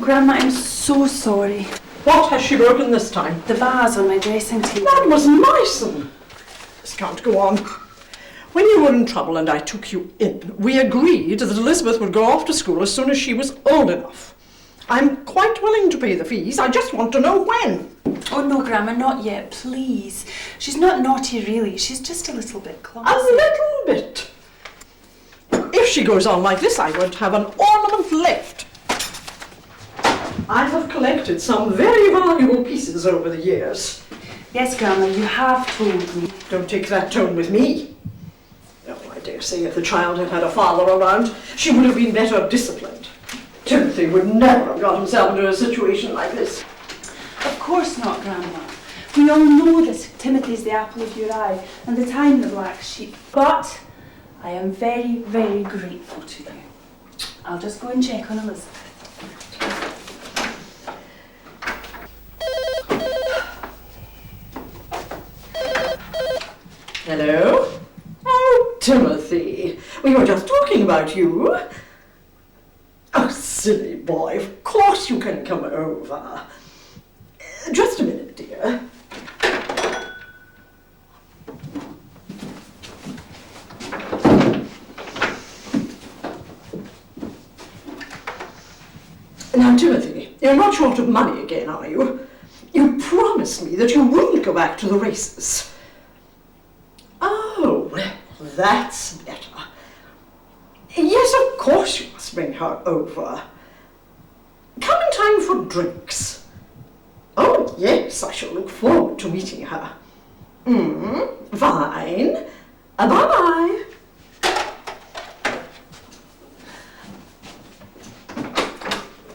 Grandma, I'm so sorry. What has she broken this time? The vase on my dressing table. That was nice. This can't go on. When you were in trouble and I took you in, we agreed that Elizabeth would go off to school as soon as she was old enough. I'm quite willing to pay the fees. I just want to know when. Oh no, Grandma, not yet, please. She's not naughty really. She's just a little bit clumsy. A little bit. If she goes on like this, I won't have an ornament left. I have collected some very valuable pieces over the years. Yes, Grandma, you have told me. Don't take that tone with me. Oh, I dare say if the child had had a father around, she would have been better disciplined. Timothy would never have got himself into a situation like this. Of course not, Grandma. We all know that Timothy's the apple of your eye and that I'm the black sheep. But I am very, very grateful to you. I'll just go and check on Elizabeth. Hello? Oh, Timothy. We were just talking about you. Oh, silly boy. Of course you can come over. Just a minute, dear. Now, Timothy, you're not short of money again, are you? You promised me that you wouldn't go back to the races. Oh, well, that's better. Yes, of course you must bring her over. Come in time for drinks. Oh, yes, I shall look forward to meeting her. Fine. Bye-bye.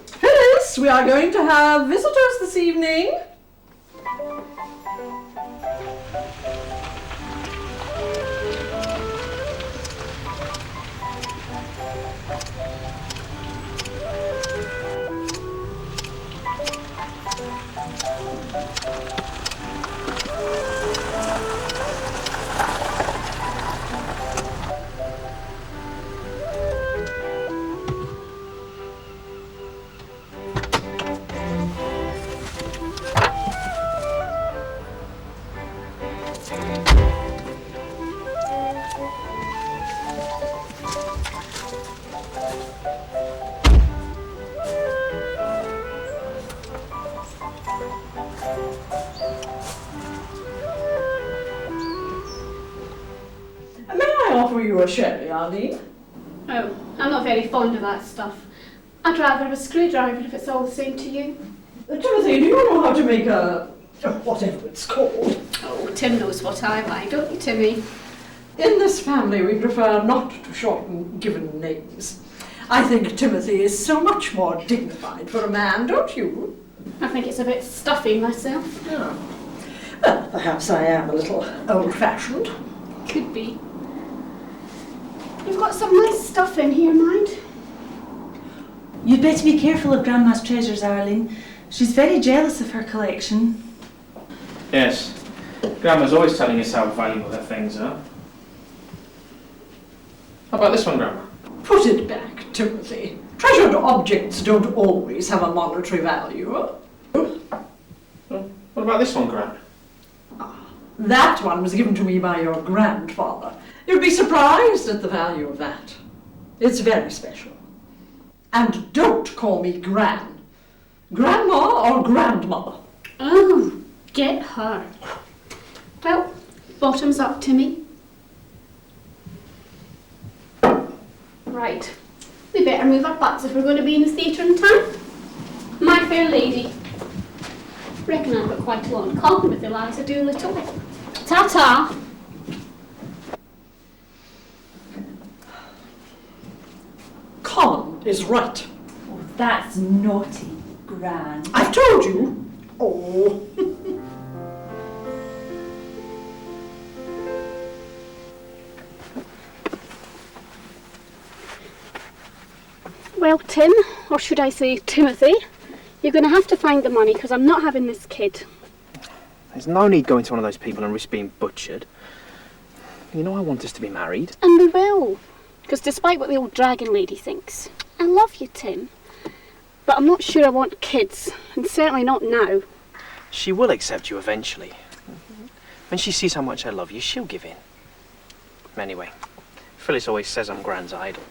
Phyllis, we are going to have visitors this evening. Offer you a sherry, Arlene? Oh, I'm not very fond of that stuff. I'd rather have a screwdriver if it's all the same to you. Timothy, do you know how to make a... whatever it's called? Oh, Tim knows what I like, don't you, Timmy? In this family, we prefer not to shorten given names. I think Timothy is so much more dignified for a man, don't you? I think it's a bit stuffy myself. Oh. Well, perhaps I am a little old-fashioned. Could be. You've got some nice stuff in here, mind. You'd better be careful of Grandma's treasures, Arlene. She's very jealous of her collection. Yes. Grandma's always telling us how valuable her things are. How about this one, Grandma? Put it back, Timothy. Treasured objects don't always have a monetary value. What about this one, Gran? That one was given to me by your grandfather. You'd be surprised at the value of that. It's very special. And don't call me Gran. Grandma or grandmother. Oh, get her. Well, bottoms up, Timmy. Right, we better move our butts if we're going to be in the theatre in time. My fair lady. Reckon I've got quite a lot in common with Eliza Doolittle. Ta-ta! Con is right. Oh, that's naughty, Gran. I've told you. Oh. Well, Tim, or should I say Timothy, you're going to have to find the money because I'm not having this kid. There's no need going to one of those people and risk being butchered. You know I want us to be married. And we will. Because despite what the old dragon lady thinks, I love you, Tim. but I'm not sure I want kids, and certainly not now. She will accept you eventually. When she sees how much I love you, she'll give in. Anyway, Phyllis always says I'm Gran's idol.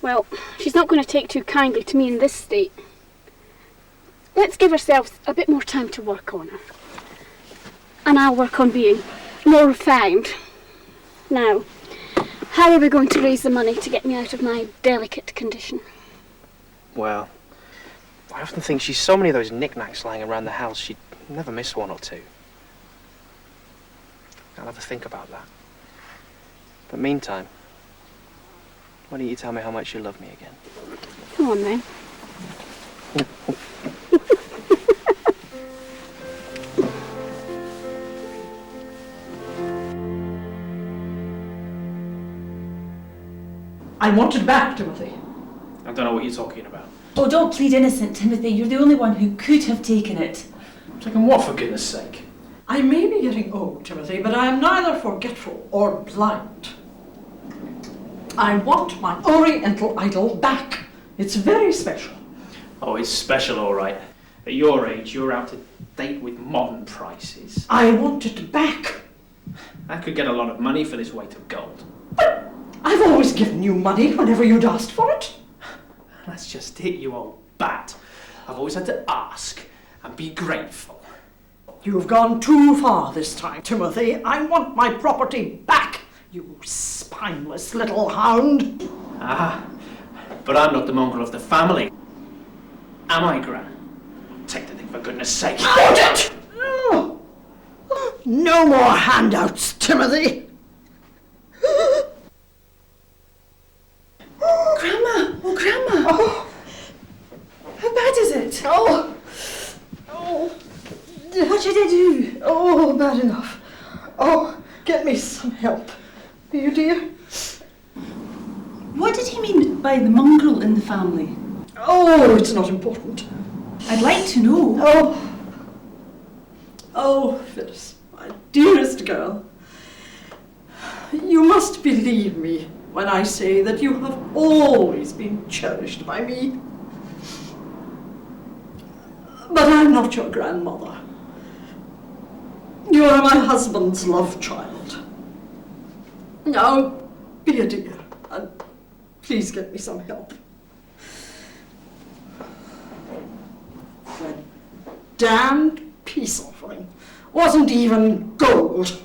Well, she's not going to take too kindly to me in this state. Let's give ourselves a bit more time to work on her. And I'll work on being more refined. Now, how are we going to raise the money to get me out of my delicate condition? Well, I often think she's so many of those knickknacks lying around the house, she'd never miss one or two. I'll have a think about that. But meantime, why don't you tell me how much you love me again? Come on then. I want it back, Timothy. I don't know what you're talking about. Oh, don't plead innocent, Timothy. You're the only one who could have taken it. Taking what, for goodness sake? I may be getting old, Timothy, but I am neither forgetful or blind. I want my Oriental idol back. It's very special. Oh, it's special, all right. At your age, you're out to date with modern prices. I want it back. I could get a lot of money for this weight of gold. I've always given you money whenever you'd asked for it. That's just it, you old bat. I've always had to ask and be grateful. You've gone too far this time, Timothy. I want my property back, you spineless little hound. Ah, but I'm not the mongrel of the family. Am I, Gran? Take the thing, for goodness sake. Hold it! Oh. No more handouts, Timothy. Grandma! Oh, Grandma! Oh. How bad is it? Oh. What did I do? Oh, bad enough. Oh, get me some help. Will you, dear? What did he mean by the mongrel in the family? Oh, it's not important. I'd like to know. Oh. Oh, Phyllis, my dearest girl. You must believe me when I say that you have always been cherished by me. But I'm not your grandmother. You are my husband's love child. Now, be a dear, and please get me some help. That damned peace offering wasn't even gold.